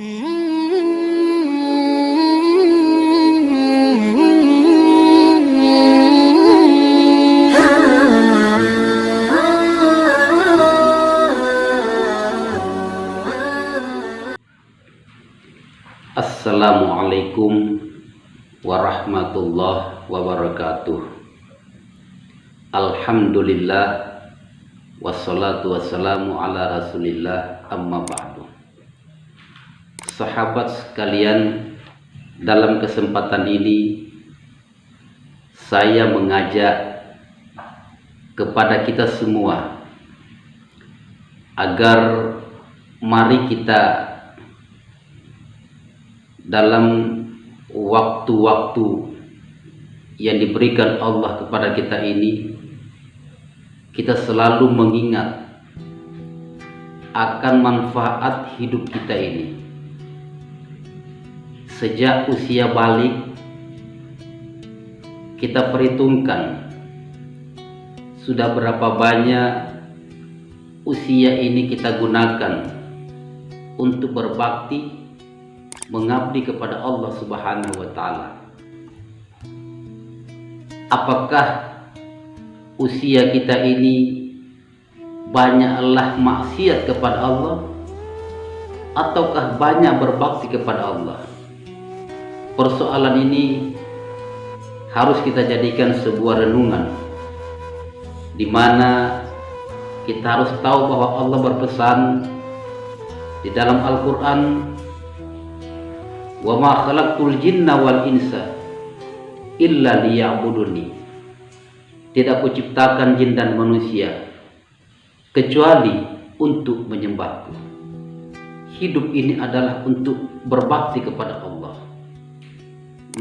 Assalamualaikum warahmatullahi wabarakatuh. Alhamdulillah, wassalatu wassalamu ala rasulillah, amma ba'du. Sahabat sekalian, dalam kesempatan ini saya mengajak kepada kita semua agar mari kita dalam waktu-waktu yang diberikan Allah kepada kita ini, kita selalu mengingat akan manfaat hidup kita ini. Sejak usia balik, kita perhitungkan sudah berapa banyak usia ini kita gunakan untuk berbakti, mengabdi kepada Allah Subhanahu wa Ta'ala. Apakah usia kita ini banyaklah maksiat kepada Allah, ataukah banyak berbakti kepada Allah? Persoalan ini harus kita jadikan sebuah renungan, di mana kita harus tahu bahwa Allah berpesan di dalam Al-Quran, wa ma khalaqtul jinna wal insa illa liya'buduni. Tidak kuciptakan jin dan manusia kecuali untuk menyembahku. Hidup ini adalah untuk berbakti kepada Allah.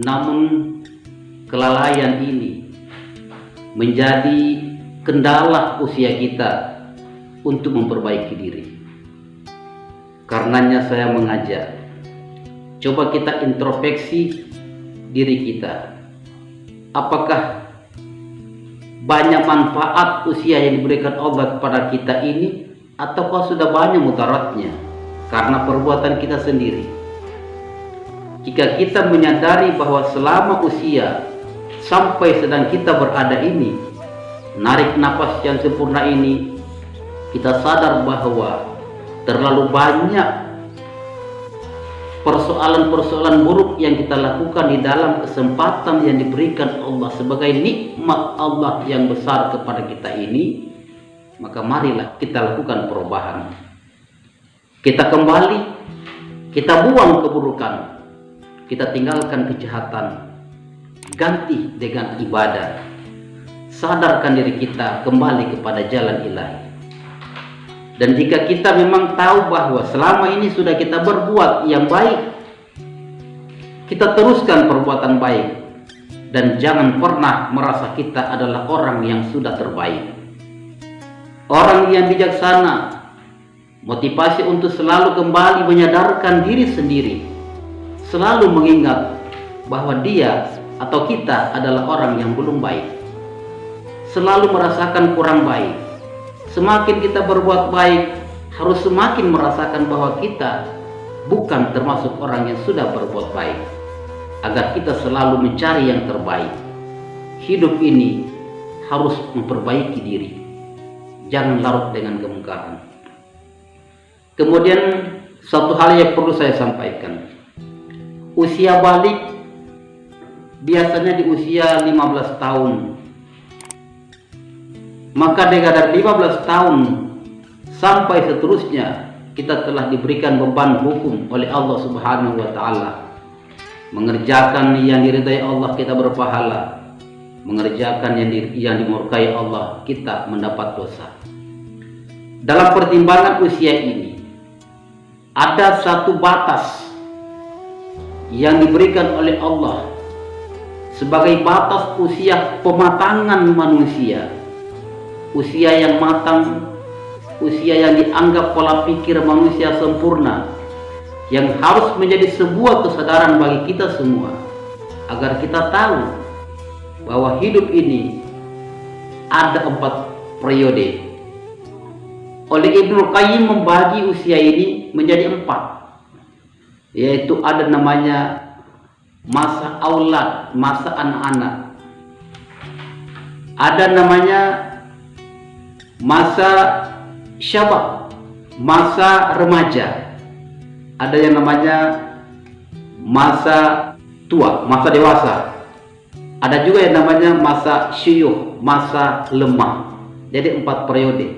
Namun kelalaian ini menjadi kendala usia kita untuk memperbaiki diri. Karenanya saya mengajak, coba kita introspeksi diri kita. Apakah banyak manfaat usia yang diberikan Allah kepada kita ini, ataukah sudah banyak mudaratnya karena perbuatan kita sendiri? Jika kita menyadari bahwa selama usia sampai sedang kita berada ini, narik napas yang sempurna ini, kita sadar bahwa terlalu banyak persoalan-persoalan buruk yang kita lakukan di dalam kesempatan yang diberikan Allah sebagai nikmat Allah yang besar kepada kita ini, maka marilah kita lakukan perubahan. Kita kembali, kita buang keburukan, kita tinggalkan kejahatan, ganti dengan ibadah. Sadarkan diri kita kembali kepada jalan ilahi. Dan jika kita memang tahu bahwa selama ini sudah kita berbuat yang baik, kita teruskan perbuatan baik, dan jangan pernah merasa kita adalah orang yang sudah terbaik. Orang yang bijaksana, motivasi untuk selalu kembali menyadarkan diri sendiri, selalu mengingat bahwa dia atau kita adalah orang yang belum baik, selalu merasakan kurang baik. Semakin kita berbuat baik, harus semakin merasakan bahwa kita bukan termasuk orang yang sudah berbuat baik, agar kita selalu mencari yang terbaik. Hidup ini harus memperbaiki diri, jangan larut dengan kemungkaran. Kemudian satu hal yang perlu saya sampaikan, usia balik biasanya di usia 15 tahun. Maka dari 15 tahun sampai seterusnya, kita telah diberikan beban hukum oleh Allah Subhanahu wa Ta'ala. Mengerjakan yang diridai Allah, kita berpahala. Mengerjakan yang dimurkai Allah, kita mendapat dosa. Dalam pertimbangan usia ini, ada satu batas yang diberikan oleh Allah sebagai batas usia pematangan manusia. Usia yang matang, usia yang dianggap pola pikir manusia sempurna, yang harus menjadi sebuah kesadaran bagi kita semua, agar kita tahu bahwa hidup ini ada 4 periode. Oleh Ibnu Qayyim membagi usia ini menjadi 4. yaitu ada namanya masa aulad, masa anak-anak. Ada namanya masa syabab, masa remaja. Ada yang namanya masa tua, masa dewasa. Ada juga yang namanya masa syuyukh, masa lemah. Jadi 4 periode.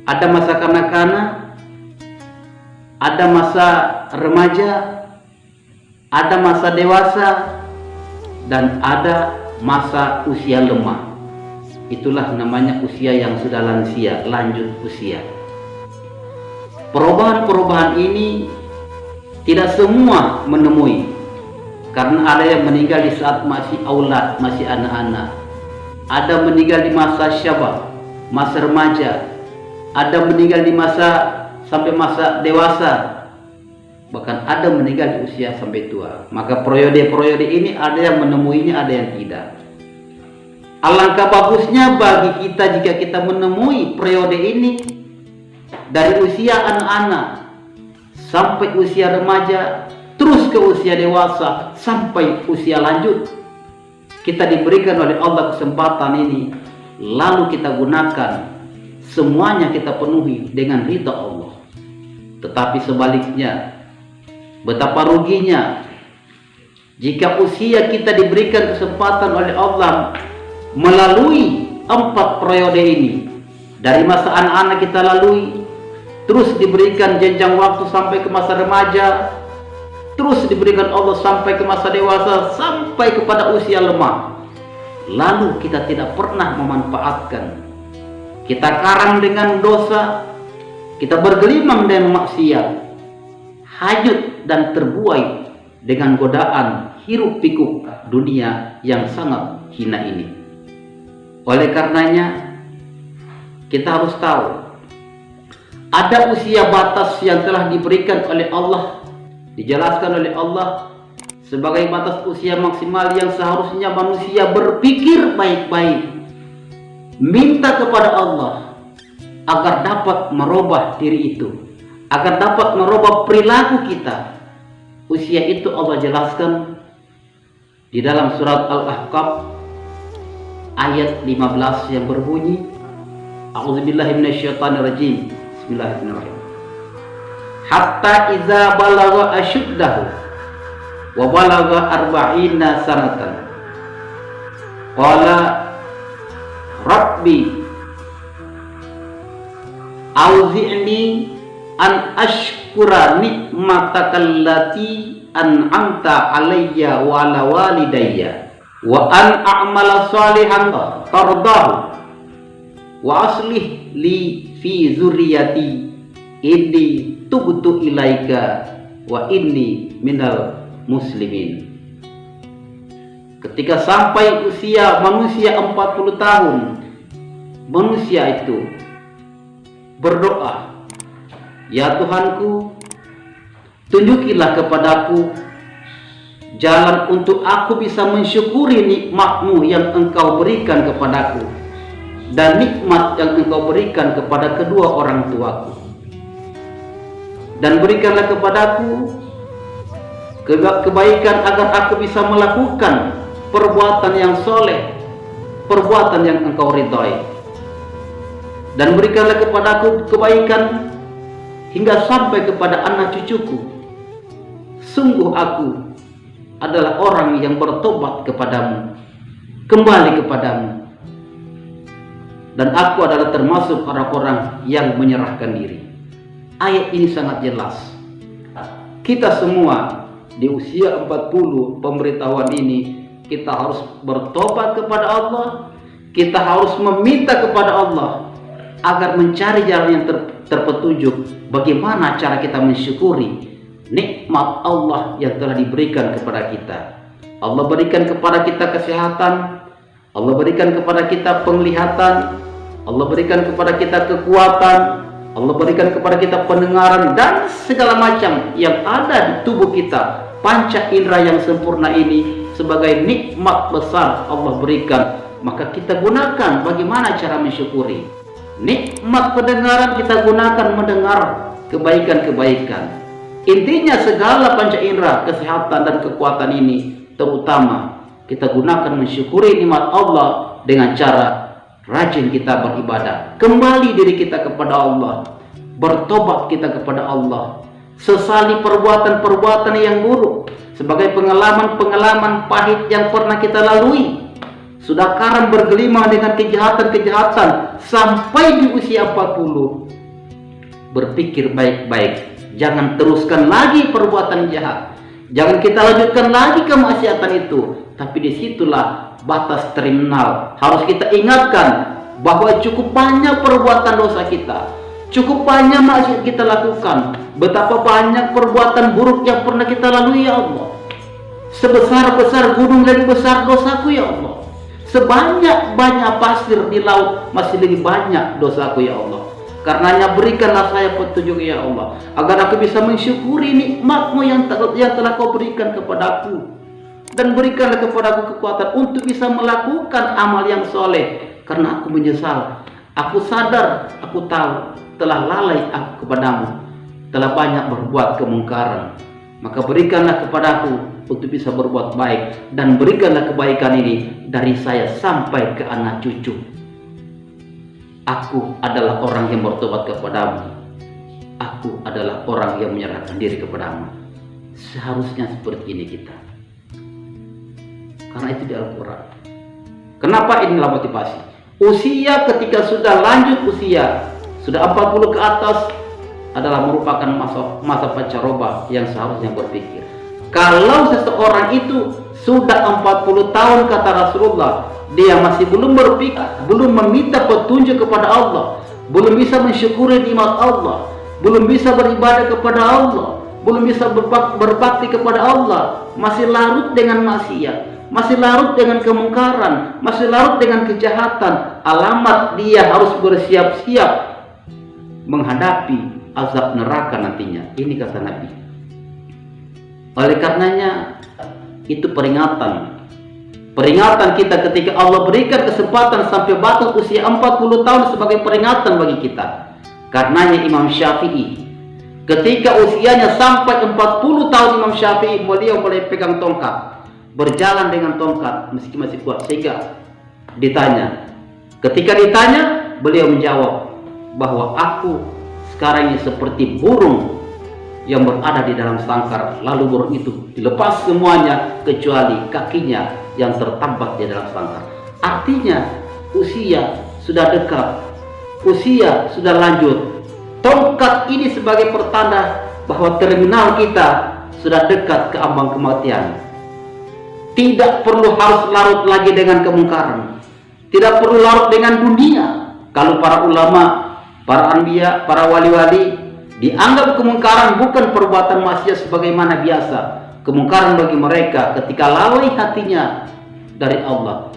Ada masa kanak-kanak, ada masa remaja, ada masa dewasa, dan ada masa usia lemah. Itulah namanya usia yang sudah lansia, lanjut usia. Perubahan-perubahan ini tidak semua menemui, karena ada yang meninggal di saat masih aulad, masih anak-anak. Ada meninggal di masa syabab, masa remaja. Ada meninggal di masa sampai masa dewasa. Bahkan ada meninggal di usia sampai tua. Maka periode-periode ini ada yang menemuinya, ada yang tidak. Alangkah bagusnya bagi kita jika kita menemui periode ini dari usia anak-anak sampai usia remaja, terus ke usia dewasa sampai usia lanjut. Kita diberikan oleh Allah kesempatan ini, lalu kita gunakan, semuanya kita penuhi dengan ridha Allah. Tetapi sebaliknya, betapa ruginya jika usia kita diberikan kesempatan oleh Allah melalui 4 periode ini. Dari masa anak-anak kita lalui, terus diberikan jenjang waktu sampai ke masa remaja, terus diberikan Allah sampai ke masa dewasa, sampai kepada usia lemah. Lalu kita tidak pernah memanfaatkan. Kita karang dengan dosa, kita bergelimang dengan maksiat, hanyut dan terbuai dengan godaan hiruk pikuk dunia yang sangat hina ini. Oleh karenanya, kita harus tahu ada usia batas yang telah diberikan oleh Allah, dijelaskan oleh Allah sebagai batas usia maksimal yang seharusnya manusia berpikir baik-baik, minta kepada Allah agar dapat merubah diri itu, agar dapat merubah perilaku kita. Usia itu Allah jelaskan di dalam surat Al-Ahqaf ayat 15 yang berbunyi, A'udzubillahi minasyaitonirrajim. Bismillahirrahmanirrahim. Hatta iza balagha asyuddahu wa balagha arba'ina sanatan qala rabbi auzi'ni an ashkura ni'matakallati an'amta alayya wa ala walidayya wa an a'mala salihan tardahu wa aslih li fi zurriyati inni tubtu ilaika wa inni minal muslimin. Ketika sampai usia manusia 40 tahun, manusia itu berdoa, ya Tuhanku, tunjukilah kepadaku jalan untuk aku bisa mensyukuri nikmat-Mu yang Engkau berikan kepadaku dan nikmat yang Engkau berikan kepada kedua orang tuaku. Dan berikanlah kepadaku kebaikan agar aku bisa melakukan perbuatan yang soleh, perbuatan yang Engkau ridhai. Dan berikanlah kepadaku kebaikan hingga sampai kepada anak cucuku. Sungguh aku adalah orang yang bertobat kepadamu, kembali kepadamu, dan aku adalah termasuk orang-orang yang menyerahkan diri. Ayat ini sangat jelas. Kita semua di usia 40 pemberitahuan ini, kita harus bertobat kepada Allah, kita harus meminta kepada Allah agar mencari jalan yang terpetunjuk, bagaimana cara kita mensyukuri nikmat Allah yang telah diberikan kepada kita. Allah berikan kepada kita kesehatan, Allah berikan kepada kita penglihatan, Allah berikan kepada kita kekuatan, Allah berikan kepada kita pendengaran, dan segala macam yang ada di tubuh kita. Panca indera yang sempurna ini sebagai nikmat besar Allah berikan. Maka kita gunakan bagaimana cara mensyukuri. Nikmat pendengaran kita gunakan mendengar kebaikan-kebaikan. Intinya segala panca indera, kesehatan dan kekuatan ini terutama kita gunakan mensyukuri nikmat Allah dengan cara rajin kita beribadah, kembali diri kita kepada Allah, bertobat kita kepada Allah, sesali perbuatan-perbuatan yang buruk sebagai pengalaman-pengalaman pahit yang pernah kita lalui. Sudah karam bergelimang dengan kejahatan-kejahatan sampai di usia 40. Berpikir baik-baik, jangan teruskan lagi perbuatan jahat, jangan kita lanjutkan lagi kemaksiatan itu. Tapi disitulah batas terminal. Harus kita ingatkan bahwa cukup banyak perbuatan dosa kita, cukup banyak maksiat kita lakukan, betapa banyak perbuatan buruk yang pernah kita lalui ya Allah. Sebesar-besar gunung lebih besar dosaku ya Allah, sebanyak-banyak pasir di laut masih lebih banyak dosaku ya Allah. Karenanya berikanlah saya petunjuk ya Allah, agar aku bisa mensyukuri nikmat-Mu yang telah Kau berikan kepadaku, dan berikanlah kepadaku kekuatan untuk bisa melakukan amal yang soleh. Karena aku menyesal, aku sadar, aku tahu telah lalai aku kepadamu, telah banyak berbuat kemungkaran. Maka berikanlah kepadaku untuk bisa berbuat baik, dan berikanlah kebaikan ini dari saya sampai ke anak cucu. Aku adalah orang yang bertobat kepadamu. Aku adalah orang yang menyerahkan diri kepadamu. Seharusnya seperti ini kita. Karena itu di Al-Quran. Kenapa inilah motivasi? Usia ketika sudah lanjut usia, sudah 40 ke atas, adalah merupakan masa pancaroba yang seharusnya berpikir. Kalau seseorang itu sudah 40 tahun kata Rasulullah, dia masih belum berpikir, belum meminta petunjuk kepada Allah, belum bisa mensyukuri nikmat Allah, belum bisa beribadah kepada Allah, belum bisa berbakti kepada Allah, masih larut dengan maksiat, masih larut dengan kemungkaran, masih larut dengan kejahatan, alamat dia harus bersiap-siap menghadapi azab neraka nantinya. Ini kata Nabi. Oleh karenanya itu peringatan kita ketika Allah berikan kesempatan sampai batas usia 40 tahun sebagai peringatan bagi kita. Karenanya Imam Syafi'i ketika usianya sampai 40 tahun, Imam Syafi'i beliau mulai pegang tongkat, berjalan dengan tongkat meski masih kuat, sehingga ketika ditanya beliau menjawab bahwa aku sekarang ini seperti burung yang berada di dalam sangkar, lalu burung itu dilepas semuanya kecuali kakinya yang tertambat di dalam sangkar. Artinya usia sudah dekat, usia sudah lanjut. Tongkat ini sebagai pertanda bahwa terminal kita sudah dekat ke ambang kematian. Tidak perlu harus larut lagi dengan kemungkaran, tidak perlu larut dengan dunia. Kalau para ulama, para anbiya, para wali-wali dianggap kemungkaran bukan perbuatan maksiat sebagaimana biasa. Kemungkaran bagi mereka ketika lalai hatinya dari Allah.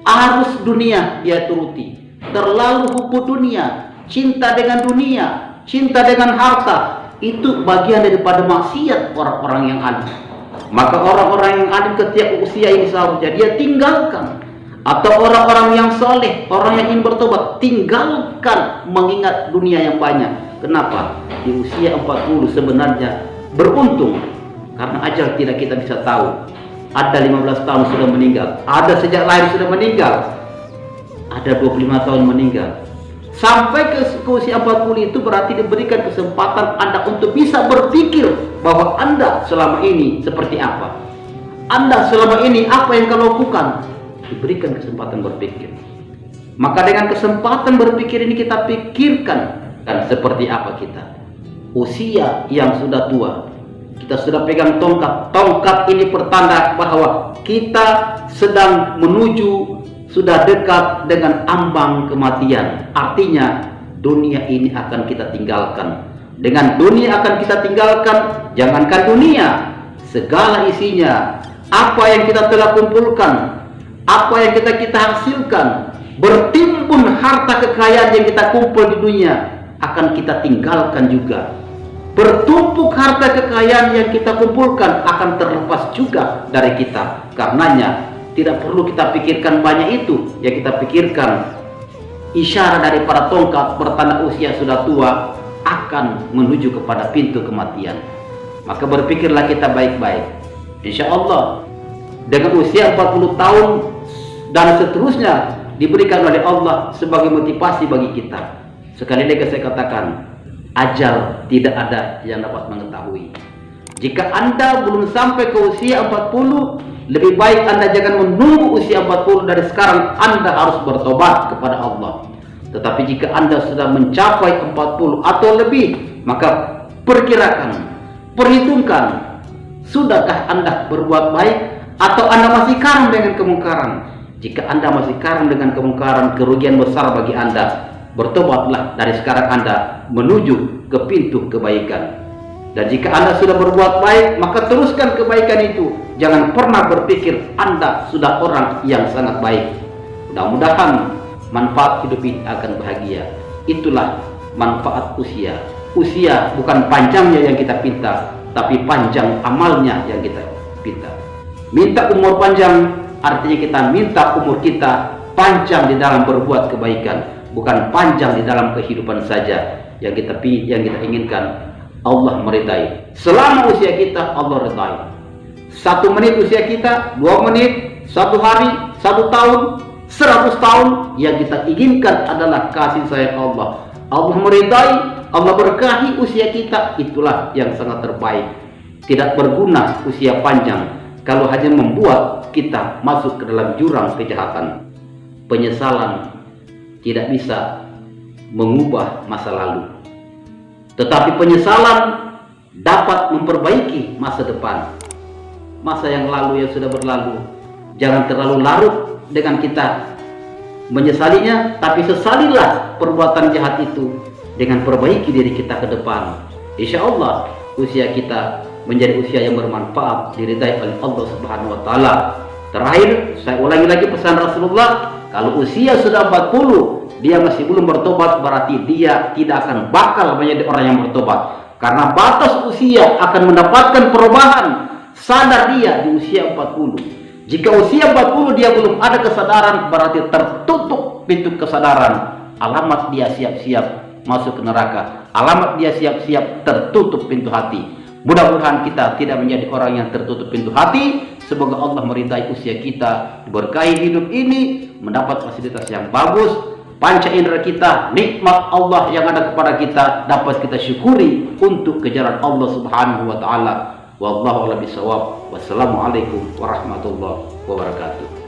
Arus dunia dia turuti, terlalu hubu dunia, cinta dengan dunia, cinta dengan harta, itu bagian daripada maksiat orang-orang yang alim. Maka orang-orang yang alim ketika usia ini seharusnya dia tinggalkan. Atau orang-orang yang soleh, orang yang ingin bertobat, tinggalkan mengingat dunia yang banyak. Kenapa? Di usia 40 sebenarnya beruntung, karena ajal tidak kita bisa tahu. Ada 15 tahun sudah meninggal, ada sejak lahir sudah meninggal, ada 25 tahun meninggal. Sampai ke usia 40 itu berarti diberikan kesempatan Anda untuk bisa berpikir bahwa Anda selama ini seperti apa, Anda selama ini apa yang kau lakukan. Diberikan kesempatan berpikir. Maka dengan kesempatan berpikir ini kita pikirkan kan seperti apa kita. Usia yang sudah tua, kita sudah pegang tongkat. Tongkat ini pertanda bahwa kita sedang menuju, sudah dekat dengan ambang kematian. Artinya dunia ini akan kita tinggalkan. Dengan dunia akan kita tinggalkan, jangankan dunia, segala isinya, apa yang kita telah kumpulkan, apa yang kita hasilkan, bertimbun harta kekayaan yang kita kumpul di dunia, akan kita tinggalkan juga. Bertumpuk harta kekayaan yang kita kumpulkan akan terlepas juga dari kita. Karenanya tidak perlu kita pikirkan banyak itu, ya kita pikirkan isyarat dari para tongkat bertanda usia sudah tua akan menuju kepada pintu kematian. Maka berpikirlah kita baik-baik. Insya Allah dengan usia 40 tahun dan seterusnya diberikan oleh Allah sebagai motivasi bagi kita. Sekali lagi saya katakan, ajal tidak ada yang dapat mengetahui. Jika Anda belum sampai ke usia 40, lebih baik Anda jangan menunggu usia 40. Dari sekarang Anda harus bertobat kepada Allah. Tetapi jika Anda sudah mencapai 40 atau lebih, maka perkirakan, perhitungkan, sudahkah Anda berbuat baik atau Anda masih karang dengan kemungkaran? Jika Anda masih karang dengan kemungkaran, kerugian besar bagi Anda. Bertobatlah dari sekarang Anda menuju ke pintu kebaikan. Dan jika Anda sudah berbuat baik, maka teruskan kebaikan itu. Jangan pernah berpikir Anda sudah orang yang sangat baik. Mudah-mudahan manfaat hidup ini akan bahagia. Itulah manfaat usia. Usia bukan panjangnya yang kita pinta, tapi panjang amalnya yang kita pinta. Minta umur panjang artinya kita minta umur kita panjang di dalam berbuat kebaikan, bukan panjang di dalam kehidupan saja. Yang kita inginkan Allah meridai. Selama usia kita Allah ridai. 1 menit usia kita, 2 menit, 1 hari, 1 tahun, 100 tahun, yang kita inginkan adalah kasih sayang Allah. Allah meridai, Allah berkahi usia kita. Itulah yang sangat terbaik. Tidak berguna usia panjang kalau hanya membuat kita masuk ke dalam jurang kejahatan. Penyesalan tidak bisa mengubah masa lalu, tetapi penyesalan dapat memperbaiki masa depan. Masa yang lalu yang sudah berlalu, jangan terlalu larut dengan kita menyesalinya, tapi sesalilah perbuatan jahat itu dengan perbaiki diri kita ke depan. Insya Allah usia kita menjadi usia yang bermanfaat, diridai oleh Allah Subhanahu wa Ta'ala. Terakhir, saya ulangi lagi pesan Rasulullah, kalau usia sudah 40 dia masih belum bertobat, berarti dia tidak akan bakal menjadi orang yang bertobat. Karena batas usia akan mendapatkan perubahan. Sadar dia di usia 40. Jika usia 40 dia belum ada kesadaran, berarti tertutup pintu kesadaran. Alamat dia siap-siap masuk ke neraka. Alamat dia siap-siap tertutup pintu hati. Mudah-mudahan kita tidak menjadi orang yang tertutup pintu hati. Semoga Allah meridai usia kita, diberkahi hidup ini, mendapat fasilitas yang bagus. Panca indera kita, nikmat Allah yang ada kepada kita dapat kita syukuri untuk kejaran Allah Subhanahu wa Ta'ala. Wallahu a'lam bishawab. Wassalamualaikum warahmatullahi wabarakatuh.